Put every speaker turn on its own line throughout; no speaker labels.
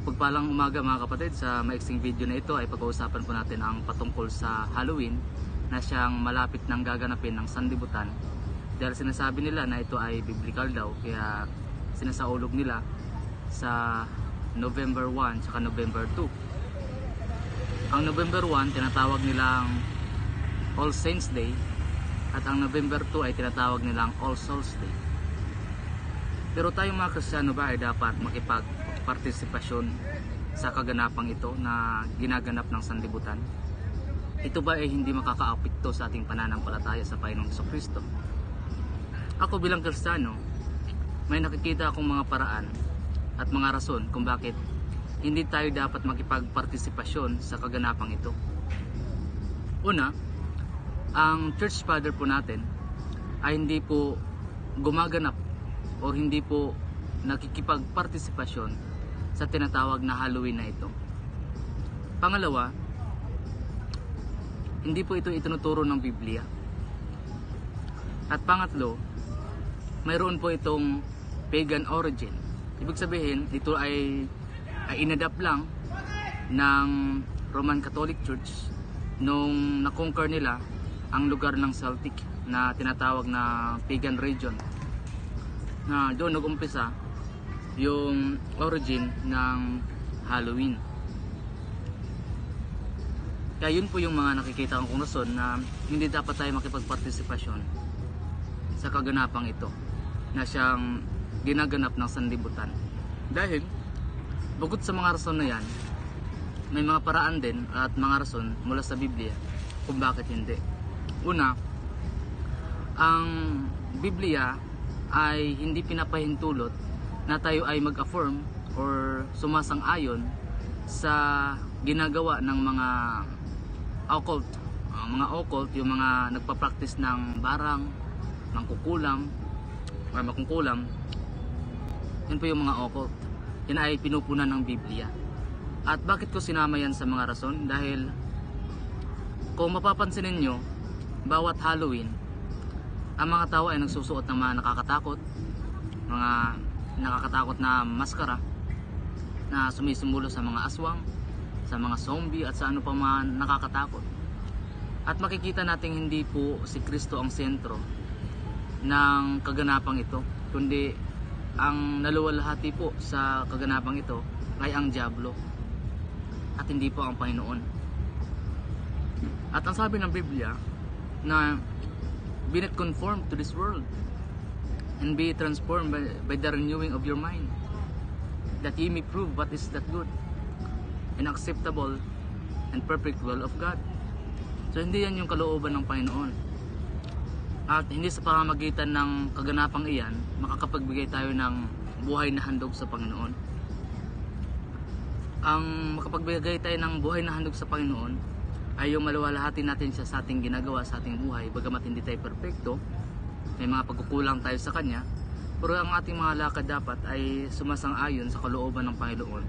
Mapagpalang umaga mga kapatid. Sa maiksing video na ito ay pag-uusapan po natin ang patungkol sa Halloween na siyang malapit nang gaganapin ng sanlibutan. Dahil sinasabi nila na ito ay biblical daw, kaya sinasaulog nila sa November 1 at November 2. Ang November 1 tinatawag nilang All Saints Day at ang November 2 ay tinatawag nilang All Souls Day. Pero tayong mga Kristiyano ba ay dapat makipagpartisipasyon sa kaganapang ito na ginaganap ng sanlibutan? Ito ba ay hindi makakaapekto sa ating pananampalataya sa Panginoong Jesucristo? Ako bilang Kristiyano, may nakikita akong mga paraan at mga rason kung bakit hindi tayo dapat makipagpartisipasyon sa kaganapang ito. Una, ang church father po natin ay hindi po gumaganap o hindi po nakikipagpartisipasyon sa tinatawag na Halloween na ito. Pangalawa, hindi po ito itinuturo ng Biblia. At pangatlo, mayroon po itong pagan origin. Ibig sabihin, ito ay inadapt lang ng Roman Catholic Church nung na-conquer nila ang lugar ng Celtic na tinatawag na pagan region. Na doon nag-umpisa yung origin ng Halloween. Kaya yun po yung mga nakikita kong rason na hindi dapat tayo makipagpartisipasyon sa kaganapang ito na siyang ginaganap ng sanlibutan. Dahil bukod sa mga rason na yan, may mga paraan din at mga rason mula sa Biblia kung bakit hindi. Una, ang Biblia ay hindi pinapahintulot na tayo ay mag-affirm or sumasang-ayon sa ginagawa ng mga occult. Mga occult, yung mga nagpa-practice ng barang, mangkukulam, or makungkulam, yun po yung mga occult. Yan ay pinupunan ng Biblia. At bakit ko sinama yan sa mga rason? Dahil kung mapapansin ninyo, bawat Halloween, ang mga tao ay nagsusuot ng mga nakakatakot na maskara na sumisumulo sa mga aswang, sa mga zombie at sa ano pa mga nakakatakot. At makikita natin hindi po si Kristo ang sentro ng kaganapang ito, kundi ang naluwalhati po sa kaganapang ito ay ang Diablo at hindi po ang Panginoon. At ang sabi ng Biblia na be not conformed to this world and be transformed by the renewing of your mind, that ye may prove what is that good and acceptable and perfect will of God. So hindi yan yung kalooban ng Panginoon. At hindi sa pamamagitan ng kaganapang iyan makakapagbigay tayo ng buhay na handog sa Panginoon. Ang makapagbigay tayo ng buhay na handog sa Panginoon ay yung maluwalhati natin siya sa ating ginagawa sa ating buhay. Bagamat hindi tayo perfecto, may mga pagkukulang tayo sa Kanya, pero ang ating mga lakad dapat ay sumasang-ayon sa kalooban ng Panginoon,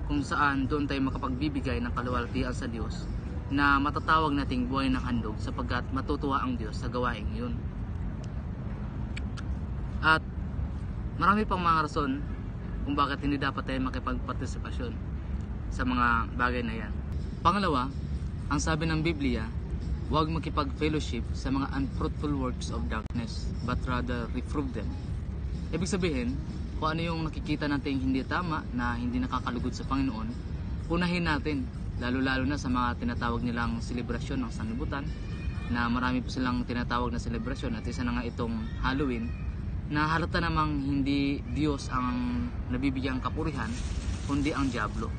kung saan doon tayo makapagbibigay ng kaluwalhatian sa Diyos na matatawag nating buhay ng handog sapagkat matutuwa ang Diyos sa gawaing yun. At marami pang mga rason kung bakit hindi dapat tayo makipagpartisipasyon sa mga bagay na yan. Pangalawa, ang sabi ng Biblia, huwag makipag-fellowship sa mga unfruitful works of darkness, but rather reprove them. Ibig sabihin, kung ano yung nakikita natin hindi tama, na hindi nakakalugod sa Panginoon, unahin natin, lalo-lalo na sa mga tinatawag nilang selebrasyon ng sanlibutan, na marami po silang tinatawag na selebrasyon, at isa na nga itong Halloween, na halata namang hindi Diyos ang nabibigyang kapurihan, kundi ang Diablo.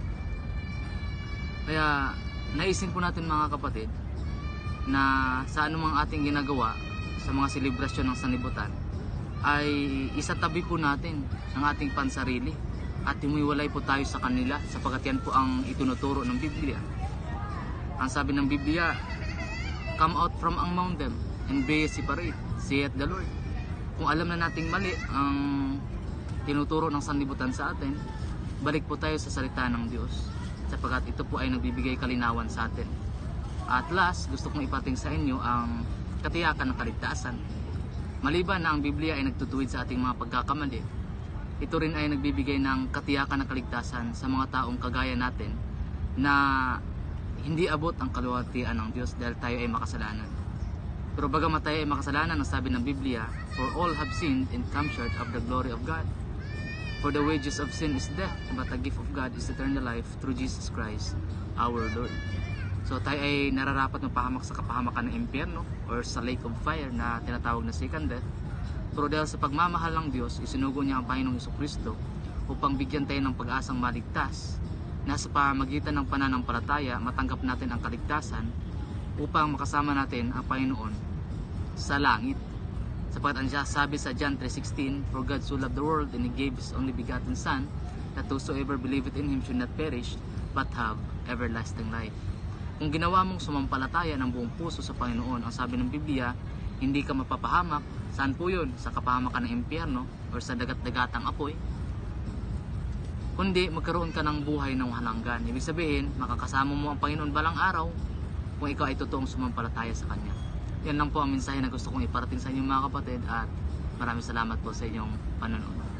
Kaya naisin po natin mga kapatid na sa anumang ating ginagawa sa mga selebrasyon ng sanlibutan ay isatabi po natin ang ating pansarili at humiwalay po tayo sa kanila sapagkat yan po ang itinuturo ng Biblia. Ang sabi ng Biblia, come out from among them and be separate, saith the Lord. Kung alam na nating mali ang tinuturo ng sanlibutan sa atin, balik po tayo sa salita ng Diyos sapagkat ito po ay nagbibigay kalinawan sa atin. At last, gusto kong ipating sa inyo ang katiyakan ng kaligtasan. Maliban na ang Biblia ay nagtutuwid sa ating mga pagkakamali, ito rin ay nagbibigay ng katiyakan ng kaligtasan sa mga taong kagaya natin na hindi abot ang kaluwalhatian ng Diyos dahil tayo ay makasalanan. Pero bagamat tayo ay makasalanan, ang sabi ng Biblia, for all have sinned and come short of the glory of God. For the wages of sin is death, but the gift of God is eternal life through Jesus Christ, our Lord. So tayo ay nararapat mapahamak sa kapahamakan ng impyerno or sa lake of fire na tinatawag na second death. Pero dahil sa pagmamahal ng Diyos, isinugo niya ang Panginoong Jesucristo upang bigyan tayo ng pag-asang maligtas na sa pamamagitan ng pananampalataya matanggap natin ang kaligtasan upang makasama natin ang Panginoon sa langit. Sapagkat ang sabi sa John 3:16, for God so loved the world and He gave His only begotten Son, that whosoever believeth in Him should not perish but have everlasting life. Kung ginawa mong sumampalataya ng buong puso sa Panginoon, ang sabi ng Biblia, hindi ka mapapahamak. Saan po yun? Sa kapahamakan ng impyerno o sa dagat-dagatang apoy? Kundi magkaroon ka ng buhay ng halanggan. Ibig sabihin, makakasama mo ang Panginoon balang araw kung ikaw ay totoong sumampalataya sa Kanya. Yan lang po ang mensahe na gusto kong iparating sa inyong mga kapatid, at maraming salamat po sa inyong panonood.